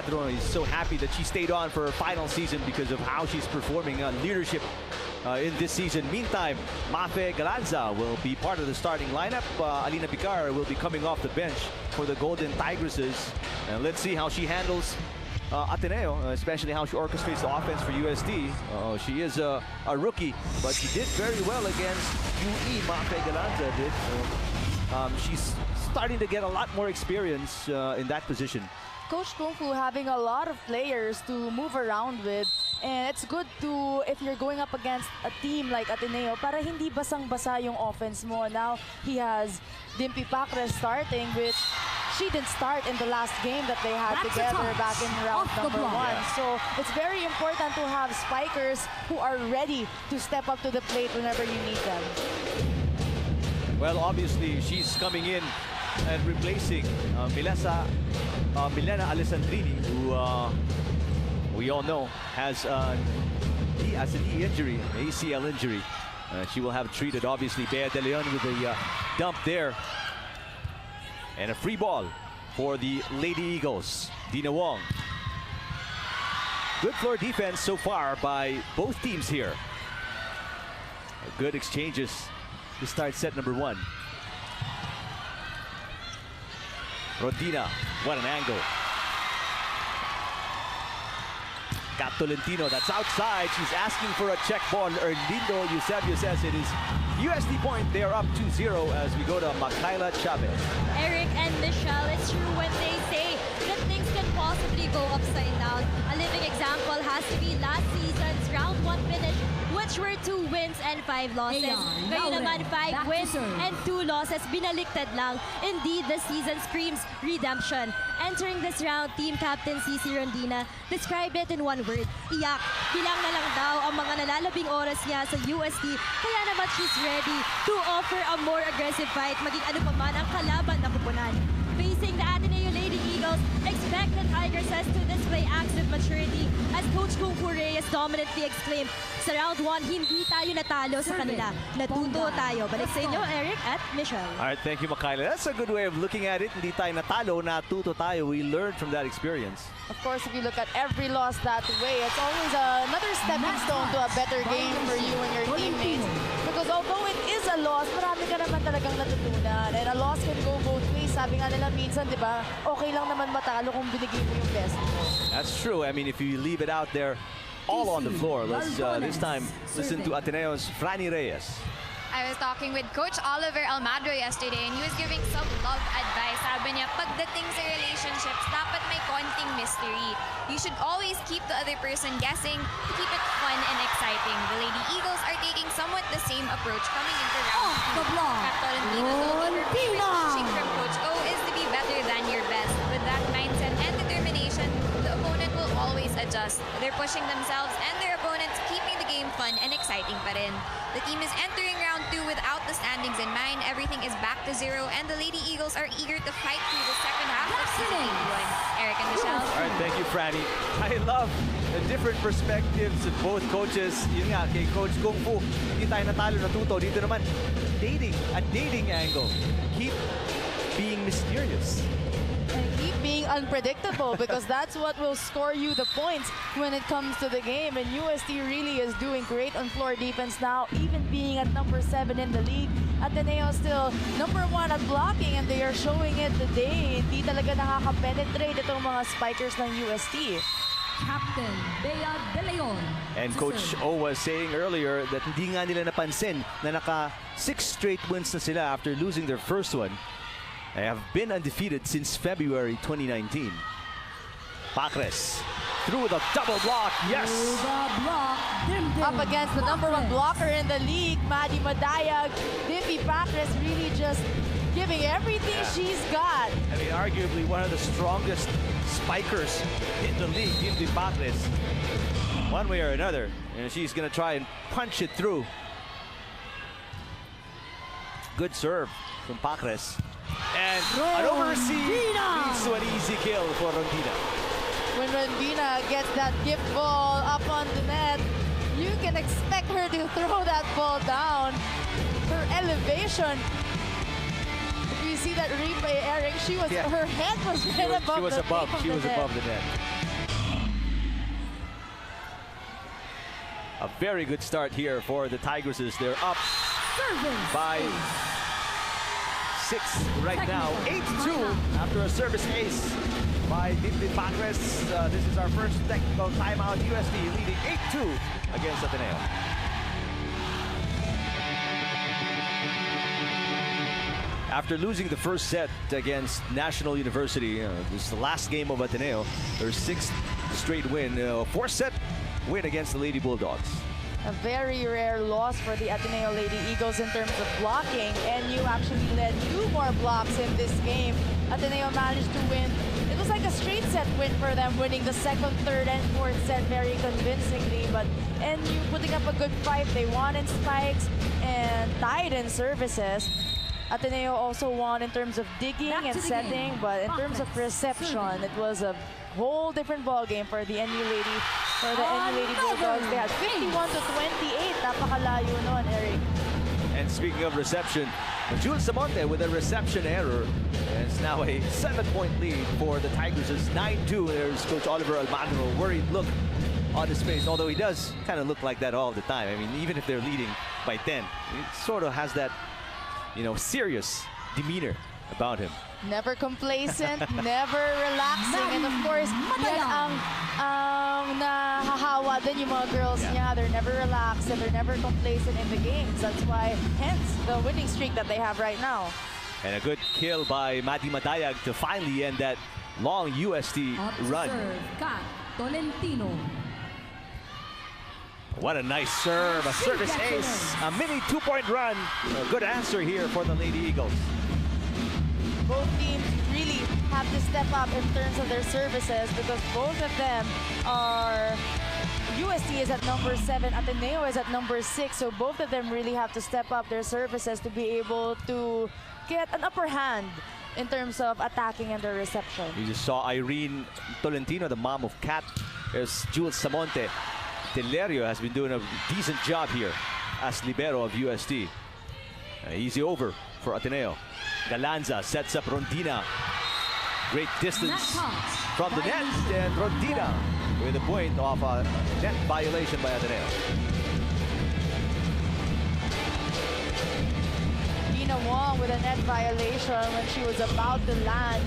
Cuadro is so happy that she stayed on for her final season because of how she's performing on leadership in this season. Meantime, Mafe Galanza will be part of the starting lineup. Alina Picar will be coming off the bench for the Golden Tigresses. And let's see how she handles Ateneo, especially how she orchestrates the offense for UST. She is a rookie, but she did very well against UE. Mafe Galanza did. She's starting to get a lot more experience in that position. Coach Kung Fu having a lot of players to move around with. And it's good to, if you're going up against a team like Ateneo, para hindi basang-basa yung offense mo. Now, he has Dimpy Pacres starting, which she didn't start in the last game that they had together back in round number 1. Yeah. So, it's very important to have spikers who are ready to step up to the plate whenever you need them. Well, obviously, she's coming in and replacing Milena Alessandrini, who we all know has a knee injury, an ACL injury. She will have treated, obviously, Bea De Leon with a dump there. And a free ball for the Lady Eagles. Dina Wong. Good floor defense so far by both teams here. Good exchanges to start set number 1. Rodina, what an angle. Kat Tolentino, that's outside. She's asking for a check ball. Erlindo Eusebio says it is UST point. They are up 2-0 as we go to Makayla Chavez. Eric and Michelle, it's true when they say that things can possibly go upside down. A living example has to be last season's round 1 finish, which were 2 wins and 5 losses. Ngayon naman 5 wins and 2 losses. Binaliktad lang. Indeed, the season screams redemption. Entering this round, team captain Cici Rondina described it in one word, iyak. Bilang na lang daw ang mga nalalabing oras niya sa UST, kaya naman she's ready to offer a more aggressive fight, maging ano pa man ang kalaban na kupunan. Facing the Ateneo Lady Eagles, expect the Tigresses to display active maturity as Coach Kung Fu Reyes dominantly exclaimed, sa round 1, hindi tayo natalo sa kanila. Natuto tayo. Balik sa inyo, Eric at Michelle. All right, thank you, Makayla. That's a good way of looking at it. Hindi tayo natalo, natuto tayo. We learned from that experience. Of course, if you look at every loss that way, it's always another stepping stone to a better game for you and your teammates. Because although it is a loss, marami ka naman talagang natutunan. And a loss can go both ways. Sabi nga nila minsan, di ba, okay lang naman matalo kung binigay mo yung best mo. That's true. I mean, if you leave it out there all on the floor, let's this time listen to Ateneo's Franny Reyes. I was talking with Coach Oliver Almadro yesterday and he was giving some love advice. Sabi niya, pagdating sa relationships, dapat may konting mystery. You should always keep the other person guessing to keep it fun and exciting. The Lady Eagles are taking somewhat the same approach coming into round 2. Kat Tolentino told her teaching from Coach O is to be better than your best. With that mindset and determination, the opponent will always adjust. They're pushing themselves and their opponents, keeping the game fun and exciting pa rin. The team is entering round 2 without the standings in mind. Everything is back to 0 and the Lady Eagles are eager to fight through the second half of season 81. Eric and Michelle. All right, thank you, Franny. I love the different perspectives of both coaches. Yun nga, kay Coach Kung Fu, hindi tayo natalo, natuto. Dito naman, a dating angle. Keep being mysterious. And keep being unpredictable because that's what will score you the points when it comes to the game. And UST really is doing great on floor defense now, even being at number 7 in the league. Ateneo still number 1 at blocking and they are showing it today. Hindi talaga nakaka-penetrate itong mga spikers ng UST. Captain Bea De Leon. And Coach O was saying earlier that hindi nga nila napansin na naka 6 straight wins na sila after losing their first one. They have been undefeated since February 2019. Pacres through the double block, yes! Up against the number 1 blocker in the league, Maddie Madayag. Dimpy Pacres really just giving everything she's got. I mean, arguably one of the strongest spikers in the league, Dimpy Pacres. One way or another, and she's gonna try and punch it through. Good serve from Pacres. And an overseas leads to an easy kill for Rondina. When Rondina gets that gift ball up on the net, you can expect her to throw that ball down. Her elevation. If we you see that replay, Eric, her head was right above She was the above. tape of She the was net. above the net. A very good start here for the Tigresses. They're up by 6 right now. 8-2 after a service ace by Dindin Pacres. This is our first technical timeout. UST leading 8-2 against Ateneo. After losing the first set against National University, this is the last game of Ateneo. Their 6th straight win, 4th-set win against the Lady Bulldogs. A very rare loss for the Ateneo Lady Eagles in terms of blocking. NU actually led 2 more blocks in this game. Ateneo managed to win. It was like a straight set win for them, winning the 2nd, 3rd, and 4th set very convincingly. But NU putting up a good fight. They won in spikes and tied in services. Ateneo also won in terms of digging and setting, but in terms of reception, it was a whole different ball game for the NU Lady. For the NU Lady Bulldogs, they had 51-28. Napakalayo nun, Eric. And speaking of reception, Jules Samonte with a reception error. And it's now a 7-point lead for the Tigers. It's 9-2. There's Coach Oliver Almagro, worried look on his face, although he does kind of look like that all the time. I mean, even if they're leading by 10, he sort of has that, you know, serious demeanor about him. Never complacent, never relaxing, and of course, yan ang nahahawa din yung mga girls niya. They're never relaxed and they're never complacent in the games. That's why, hence, the winning streak that they have right now. And a good kill by Maddie Madayag to finally end that long UST run. Kat Tolentino. What a nice serve, a service ace, a mini 2-point run. A good answer here for the Lady Eagles. Both teams really have to step up in terms of their services because both of them are... UST is at number 7, Ateneo is at number 6, so both of them really have to step up their services to be able to get an upper hand in terms of attacking and their reception. You just saw Irene Tolentino, the mom of Kat. There's Jules Samonte. Telerio has been doing a decent job here as libero of UST. Easy over for Ateneo. Galanza sets up Rondina. Great distance from the net, and Rondina with a point off a net violation by Ateneo. Dina Wong with a net violation when she was about to land.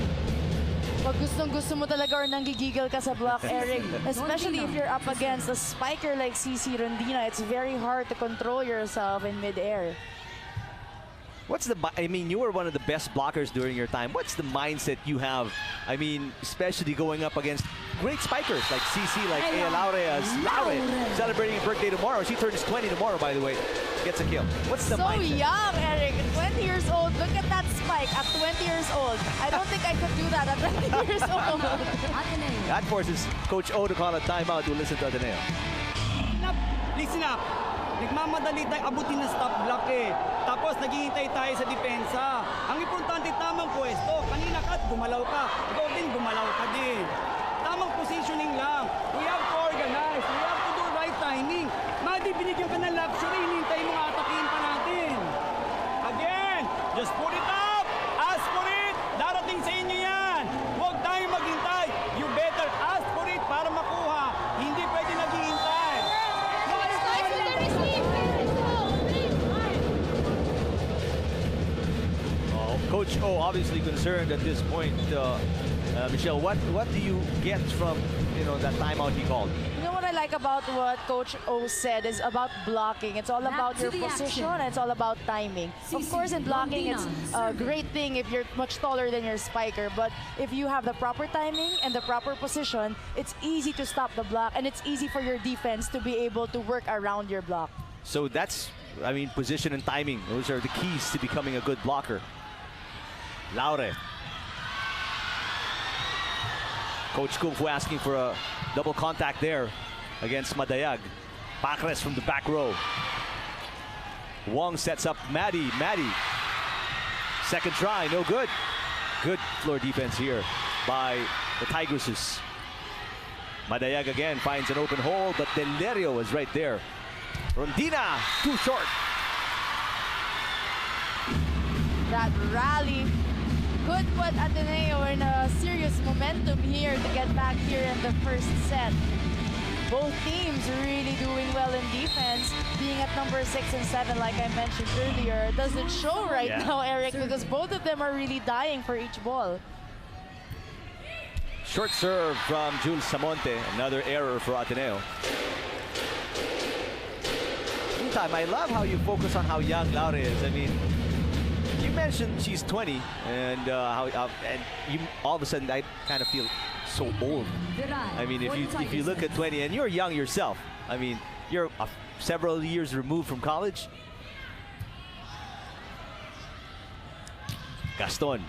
Pag gustong-gusto mo talaga or nanggigigil ka sa block, Eric, especially if you're up against a spiker like CC Rondina, it's very hard to control yourself in mid-air. What's the, I mean, you were one of the best blockers during your time. What's the mindset you have? I mean, especially going up against great spikers like CC, like Ea Laure, celebrating her birthday tomorrow. She turns 20 tomorrow, by the way. Gets a kill. What's the mindset? So young, Eric. 20 years old. Look at that spike at 20 years old. I don't think I could do that at 20 years old. That forces Coach O to call a timeout to listen to Ateneo. Listen up. Nagmamadali tayo abutin ng stop block eh. Tapos naghihintay tayo sa depensa. Ang importante tamang pwesto. Kanina ka, gumalaw ka. Ikaw din, gumalaw ka din. Tamang positioning lang. We have to organize. We have to do right timing. Madi, binigyan ka ng luxury. Hinintay mo nga atakihin pa natin. Again, just put it up. Ask for it. Darating sa inyo yan. Huwag tayong maghintay. You better ask for it para makuha. Hindi pwede naghihintay. Coach O obviously concerned at this point. Michelle, what do you get from that timeout he called? You know what I like about what Coach O said is about blocking. It's all about your position and it's all about timing. Of course, in blocking, it's a great thing if you're much taller than your spiker. But if you have the proper timing and the proper position, it's easy to stop the block and it's easy for your defense to be able to work around your block. So that's, I mean, position and timing. Those are the keys to becoming a good blocker. Laure. Coach Kung Fu asking for a double contact there against Madayag. Pacres from the back row. Wong sets up Maddie. Maddie. Second try, no good. Good floor defense here by the Tigresses. Madayag again finds an open hole, but Delerio is right there. Rondina, too short. That rally could put Ateneo in a serious momentum here to get back here in the first set. Both teams really doing well in defense, being at number 6 and 7, like I mentioned earlier. Doesn't show right now, Eric, because both of them are really dying for each ball. Short serve from Jules Samonte, another error for Ateneo. Meantime, I love how you focus on how young Laura is. I mean, you mentioned she's 20, and and you all of a sudden I kind of feel so old. I mean, if you look at 20 and you're young yourself, I mean, you're several years removed from college. Gaston.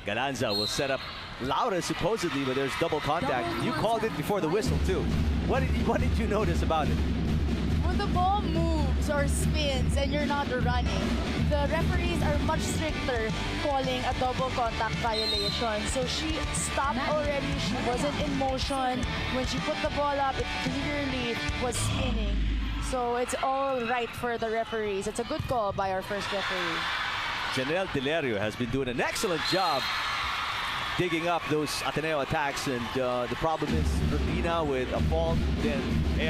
Galanza will set up Laura supposedly, but there's double contact. You called it before the whistle too. What did you notice about it? When the ball moves or spins and you're not running, the referees are much stricter calling a double contact violation. So she stopped already. She wasn't in motion. When she put the ball up, it clearly was spinning. So it's all right for the referees. It's a good call by our first referee. Janelle Delerio has been doing an excellent job digging up those Ateneo attacks, and the problem is Rubina with a fault, then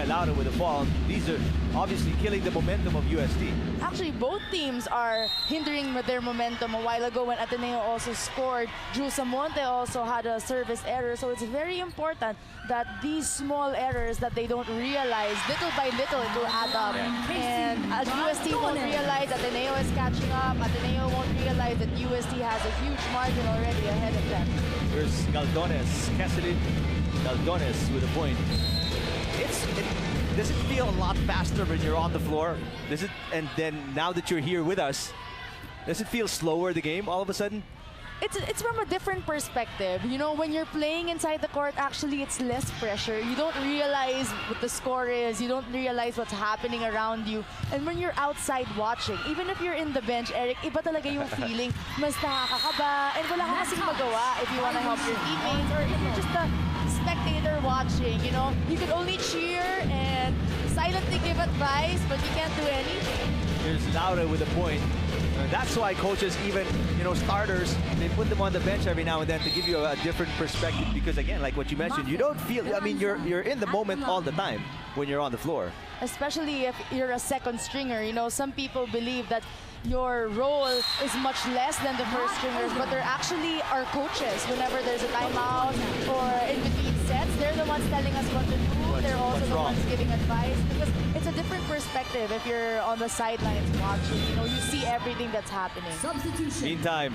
Laura with a fault. These are obviously killing the momentum of UST. Actually, both teams are hindering their momentum. A while ago when Ateneo also scored, Jules Samonte also had a service error. So it's very important that these small errors that they don't realize, little by little it will add up. And as UST won't realize Ateneo is catching up, Ateneo won't realize that UST has a huge margin already ahead of them. Here's Galdones, Cassidy Galdones with a point. Does it feel a lot faster when you're on the floor? Does it? And then now that you're here with us, does it feel slower, the game, all of a sudden? It's from a different perspective. You know, when you're playing inside the court, actually it's less pressure. You don't realize what the score is. You don't realize what's happening around you. And when you're outside watching, even if you're in the bench, Eric, iba talaga yung feeling. Mas nakakakaba. And wala ka kasing magawa if you want to help your teammates, or if you're just a spectator watching, you know. You can only cheer and silently give advice, but you can't do anything. Here's Laura with a point. That's why coaches, even, you know, starters, they put them on the bench every now and then to give you a different perspective, because again, like what you mentioned, you don't feel, I mean, you're in the moment all the time when you're on the floor. Especially if you're a second stringer. You know, some people believe that your role is much less than the first stringers, but they're actually our coaches. Whenever there's a timeout or in between sets, they're the ones telling us what to do. They're also the ones giving advice, because it's a different perspective if you're on the sidelines watching. You know, you see everything that's happening. Meantime,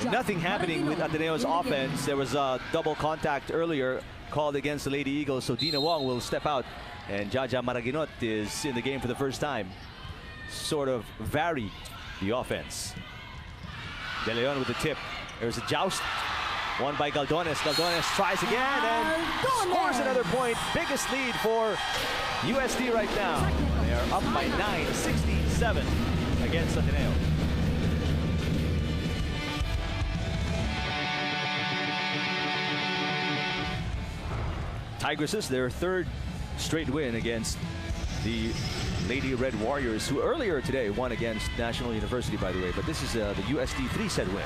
nothing happening with Ateneo's offense. There was a double contact earlier called against the Lady Eagles, so Dina Wong will step out, and Jaja Maraginot is in the game for the first time. Sort of varied the offense. De Leon with the tip. There's a joust. Won by Galdones. Galdones tries again and scores another point. Biggest lead for UST right now. They are up by 9, 16-7 against Ateneo. Tigresses, their third straight win against the Lady Red Warriors, who earlier today won against National University, by the way. But this is the UST 3-set win.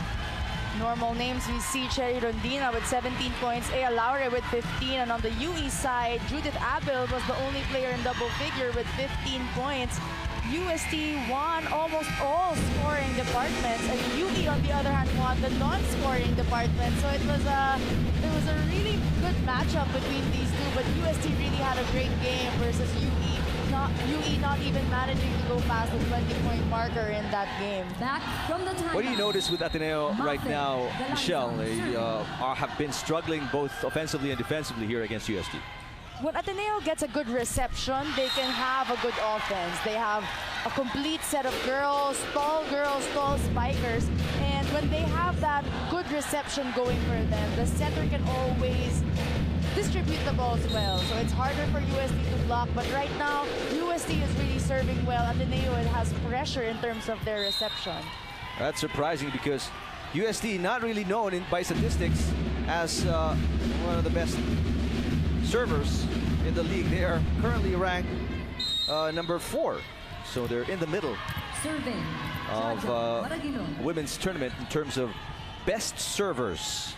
Normal names, we see Cherry Rondina with 17 points, Ea Laure with 15, and on the UE side, Judith Abel was the only player in double figure with 15 points. UST won almost all scoring departments, and UE on the other hand won the non-scoring department. So it was a really good matchup between these two, but UST really had a great game versus UE. UE not even managing to go past the 20-point marker in that game. Back from the timeout. What do you notice with Ateneo right now, Michelle? They have been struggling both offensively and defensively here against UST. When Ateneo gets a good reception, they can have a good offense. They have a complete set of girls, tall spikers. And when they have that good reception going for them, the center can always distribute the balls well. So it's harder for UST to block. But right now, UST is really serving well. Ateneo has pressure in terms of their reception. That's surprising, because UST not really known by statistics as one of the best servers in the league. They are currently ranked number 4, so they're in the middle Serving. of Jaja Maragino. women's tournament in terms of best servers.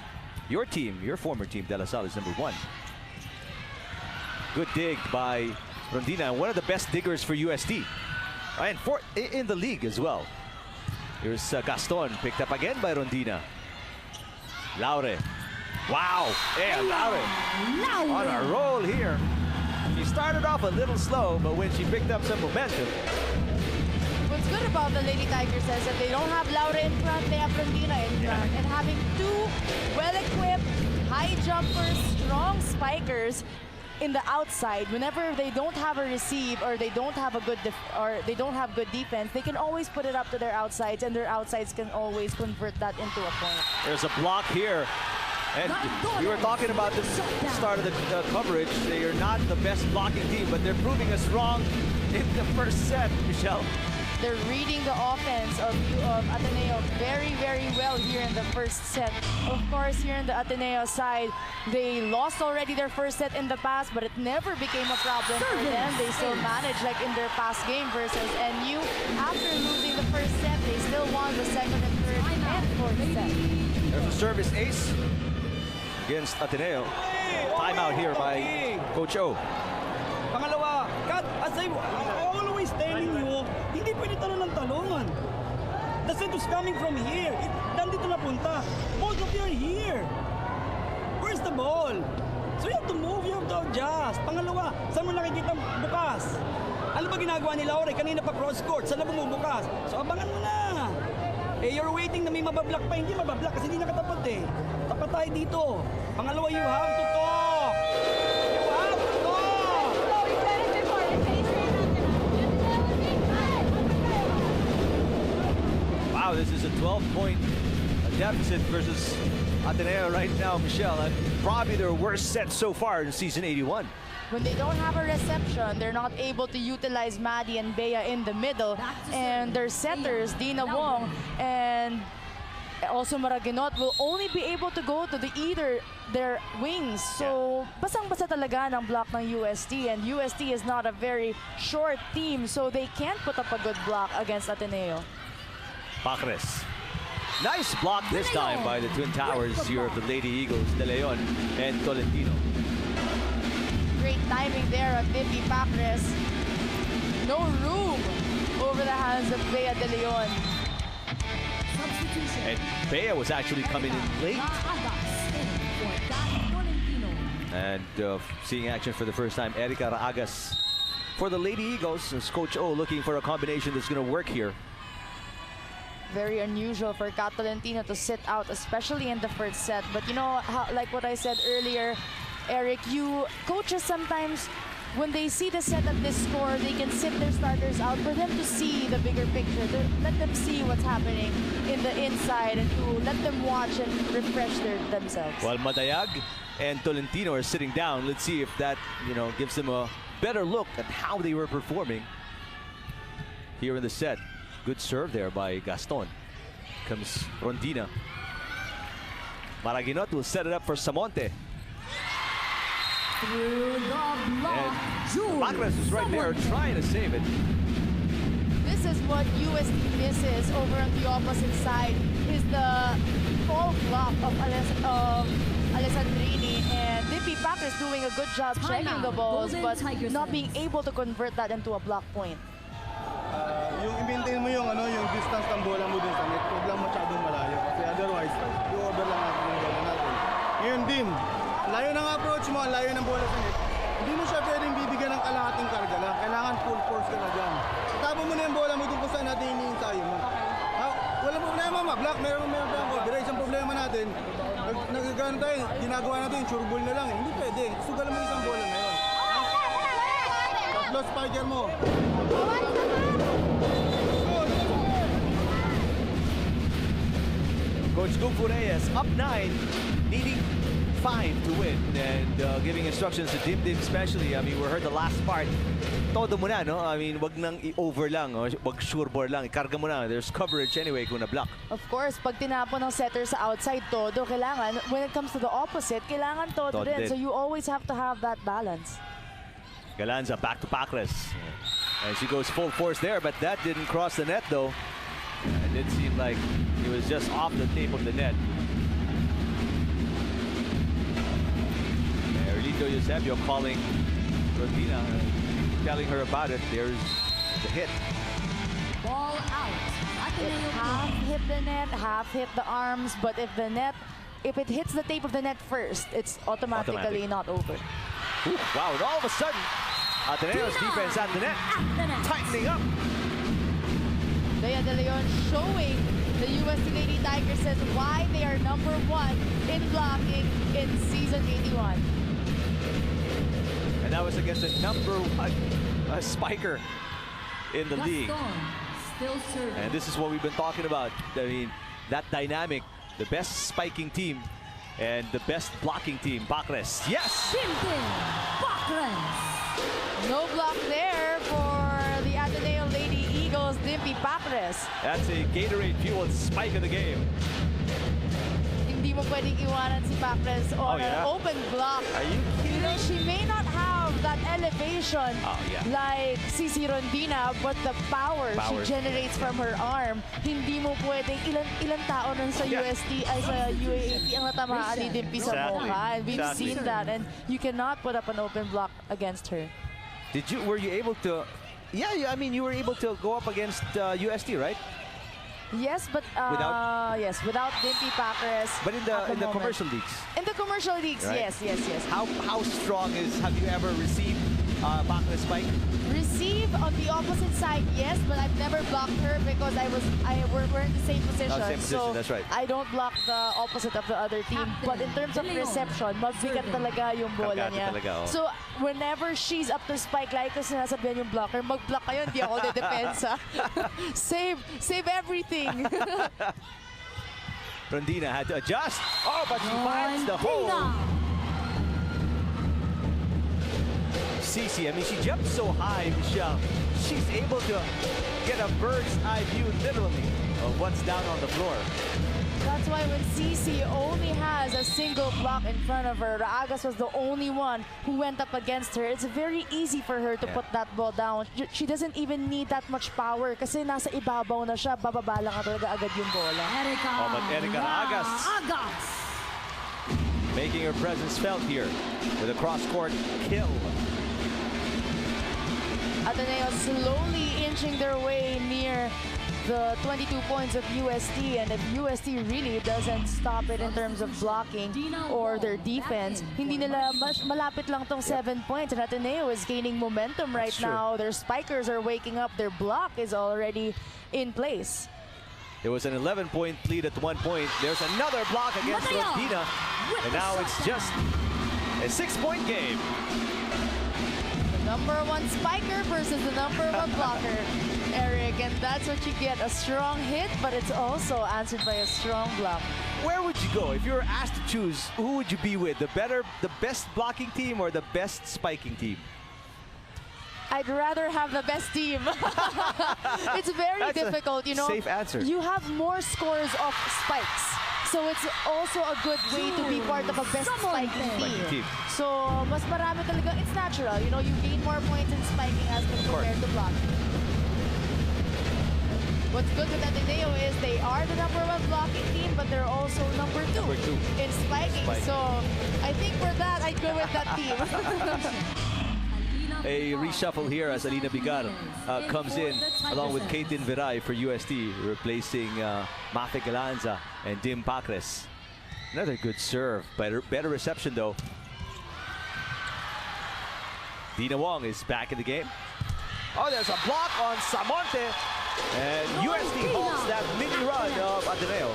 Your team, your former team, De La Salle, is number 1. Good dig by Rondina, one of the best diggers for UST. And in the league as well. Here's Gaston, picked up again by Rondina. Laure. Wow, yeah, Laure on a roll here. She started off a little slow, but when she picked up some momentum. What's good about the Lady Tigers is that they don't have Laura in front, they have Rondina in front. And having 2 well-equipped, high jumpers, strong spikers in the outside, whenever they don't have a receive or they don't have a good good defense, they can always put it up to their outsides, and their outsides can always convert that into a point. There's a block here. And we were talking about this start of the coverage. They are not the best blocking team, but they're proving us wrong in the first set, Michelle. They're reading the offense of Ateneo very, very well here in the first set. Of course, here in the Ateneo side, they lost already their first set in the past, but it never became a problem for them. They still managed like in their past game versus NU. After losing the first set, they still won the second and third and fourth set. There's a service ace against Ateneo. Timeout here by Coach O. Pangalawa, cut, as I'm always telling you, hindi pwede talon ng talon. The set was coming from here. Nandito na punta. Both of you are here. Where's the ball? So you have to move, you have to adjust. Pangalawa, saan mo nakikita bukas? Ano ba ginagawa ni Laure? Kanina pa cross court, saan na bumubukas? So abangan mo na. Eh, you're waiting na may mabablock pa. Hindi mabablock kasi hindi nakatapat eh. Tapat tayo dito. Pangalawa, you have to talk. You have to talk. Wow, this is a 12-point deficit versus Ateneo right now, Michelle. And probably their worst set so far in season 81. When they don't have a reception, they're not able to utilize Maddie and Bea in the middle. And their setters, Dina Wong and also Maraginot, will only be able to go to either their wings. So, basang-basa talaga ng block ng UST. And UST is not a very short team, so they can't put up a good block against Ateneo. Pacres. Nice block this time by the Twin Towers here of the Lady Eagles, De Leon and Tolentino. Great timing there of Vivi Pacres. No room over the hands of Bea De Leon. And Bea was actually coming in late. And seeing action for the first time, Erica Raagas for the Lady Eagles. As Coach O looking for a combination that's going to work here. Very unusual for Kat Tolentino to sit out, especially in the first set. But you know, like what I said earlier, Eric, coaches sometimes, when they see the set at this score, they can sit their starters out for them to see the bigger picture. Let them see what's happening in the inside and to let them watch and refresh themselves. While Madayag and Tolentino are sitting down, let's see if that, gives them a better look at how they were performing here in the set. Good serve there by Gaston. Comes Rondina. Maraginot will set it up for Samonte. Through the block, Pacres is right there trying to save it. This is what UST misses over on the opposite side, is the fall block of Alessandrini, and Vivi Pacres doing a good job checking the balls, but not being able to convert that into a block point. Yung i-maintain mo yung distance ng bola mo dun sa net, huwag lang masyadong malayo kasi otherwise, i-over lang natin yung bola natin. Ngayon din, layo ng approach mo, layo ng bola sa net, hindi mo siya pwedeng bibigyan ng kalahating karga lang. Kailangan full force ka na dyan. Tabo mo na yung bola mo dun kung saan natin iniinsayo mo. Walang problema, ma-block, meron tayong coverage. Ang problema natin, nagagano tayo, ginagawa natin yung sure ball na lang. Hindi pwede, sugal mo isang bola na yun. Tapos spiker mo. Coach Gumpo Reyes up 9, needing 5 to win, and giving instructions to Dimdim especially. I mean, we heard the last part. Todo mo na, no? I mean, wag nang i-over lang, wag sure ball lang. Ikarga mo na. There's coverage anyway kung na-block. Of course, pag tinapon ng setter sa outside, todo kailangan. When it comes to the opposite, kailangan todo din. So you always have to have that balance. Galanza back to Pacres. And she goes full force there, but that didn't cross the net, though. It did seem like it was just off the tape of the net. Erlito Eusebio calling Rondina, telling her about it. There's the hit. Ball out. It half hit the net, half hit the arms, but if it hits the tape of the net first, it's automatically not over. Ooh, wow, and all of a sudden, Ateneo's defense at the net, tightening up. Bea De Leon showing the UST Lady Tigers why they are #1 in blocking in season 81. And that was against the #1 spiker in the league. Still serving. And this is what we've been talking about. I mean, that dynamic, the best spiking team and the best blocking team, Pacres. Yes! No block there for the Ateneo Lady Eagles, Dimpy Pacres. That's a Gatorade-fueled spike of the game. Hindi mo pwedeng iwanan si Pacres on an open block. Are you kidding? You know, she may not have that elevation like Cici Rondina, but the power she generates from her arm, hindi mo pwedeng ilang tao nun sa UST ay sa UAAP ang natamaan ni Dimpy sa mukha. And we've seen that, and you cannot put up an open block against her. Were you able to? Yeah, I mean, you were able to go up against UST, right? Yes, but without Dimpy Pacres. But in the commercial leagues. In the commercial leagues, right? yes. How strong have you ever received Pacres spike? Receive on the opposite side, yes, but I've never blocked her because we're in the same position. Same position, so that's right. I don't block the opposite of the other team. But in terms of reception, magbigat talaga yung bola niya. So whenever she's up to spike, like ko sinasabihan yung blocker, mag-block kayo, hindi ako dedepensa. Save everything. Rondina had to adjust. Oh, but she finds the hole. Cici, I mean, she jumps so high, Michelle. She's able to get a bird's eye view, literally, of what's down on the floor. That's why when Cici only has a single block in front of her, Raagas was the only one who went up against her. It's very easy for her to put that ball down. She doesn't even need that much power kasi nasa ibabaw na siya, bababa lang talaga agad yung bola. But Erika Raagas making her presence felt here with a cross-court kill. Ateneo slowly inching their way near the 22 points of UST, and if UST really doesn't stop it in terms of blocking or their defense, hindi nila malapit lang tong 7 points, and Ateneo is gaining momentum right now. Their spikers are waking up. Their block is already in place. There was an 11-point lead at one point. There's another block against Rondina, and now it's just a 6-point game. #1 spiker versus the #1 blocker, Eric, and that's what you get, a strong hit, but it's also answered by a strong block. Where would you go if you were asked to choose? Who would you be with, the best blocking team or the best spiking team? I'd rather have the best team. It's very difficult, you know. Safe answer. You have more scores of spikes, so it's also a good way to be part of a best spiking team. So mas marami talaga, it's natural, you know, you gain more points in spiking as compared to blocking. What's good with Ateneo is they are the #1 blocking team, but they're also number two in spiking. So I think for that, I'd go with that team. A reshuffle here as Alina Bigar comes in along with Caitlin Viray for UST, replacing Mafe Galanza and Dim Pacres. Another good serve, better reception though. Dina Wong is back in the game. Oh, there's a block on Samonte, and UST halts that mini run of Ateneo.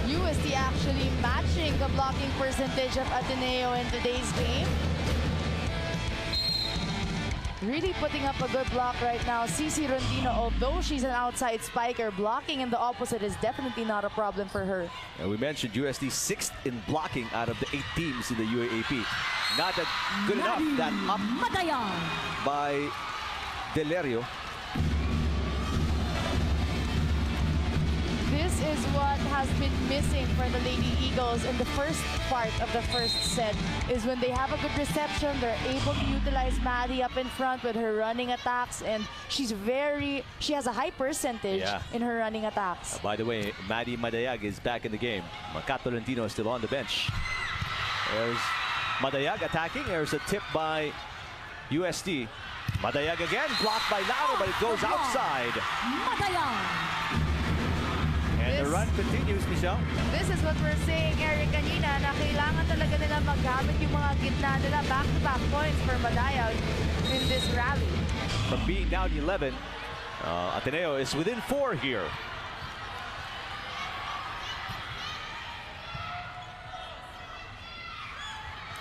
UST actually matching the blocking percentage of Ateneo in today's game. Really putting up a good block right now. Cici Rondina, although she's an outside spiker, blocking in the opposite is definitely not a problem for her. And we mentioned UST 6th in blocking out of the 8 teams in the UAAP. Not that good enough. That up by Delerio. this is what has been missing for the Lady Eagles in the first part of the first set, is when they have a good reception, they're able to utilize Maddie up in front with her running attacks, and she has a high percentage in her running attacks. By the way, Maddie Madayag is back in the game. Makat Tolentino is still on the bench. There's Madayag attacking. There's a tip by UST. Madayag again, blocked by Lauro, but it goes outside. And the run continues, Michelle. This is what we're saying, Eric, kanina, na kailangan talaga nila magamit yung mga gitna nila. Back-to-back points for Madayag in this rally. From being down 11, Ateneo is within 4 here.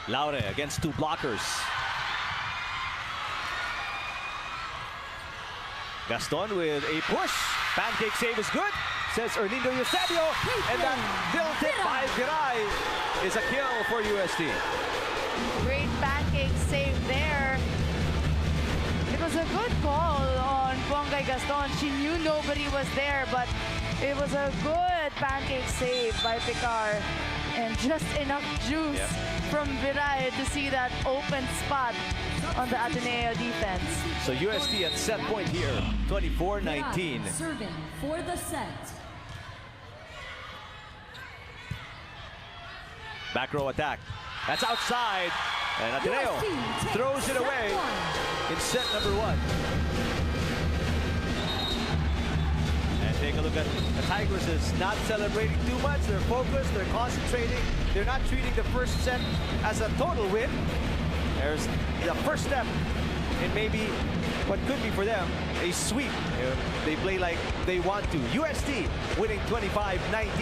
Laure against 2 blockers. Gaston with a push. Pancake save is good, says Erlindo Eusebio. And that tilted by Piray is a kill for UST. Great pancake save there. It was a good call on Bongay Gaston. She knew nobody was there, but it was a good pancake save by Picard. And just enough juice from Viray to see that open spot on the Ateneo defense. So UST at set point here, 24-19. Serving for the set. Back row attack. That's outside. And Ateneo throws it away in set number 1. And take a look at the Tigresses, not celebrating too much. They're focused, they're concentrating. They're not treating the first set as a total win. There's the first step in maybe what could be for them a sweep. They play like they want to. UST winning 25-19.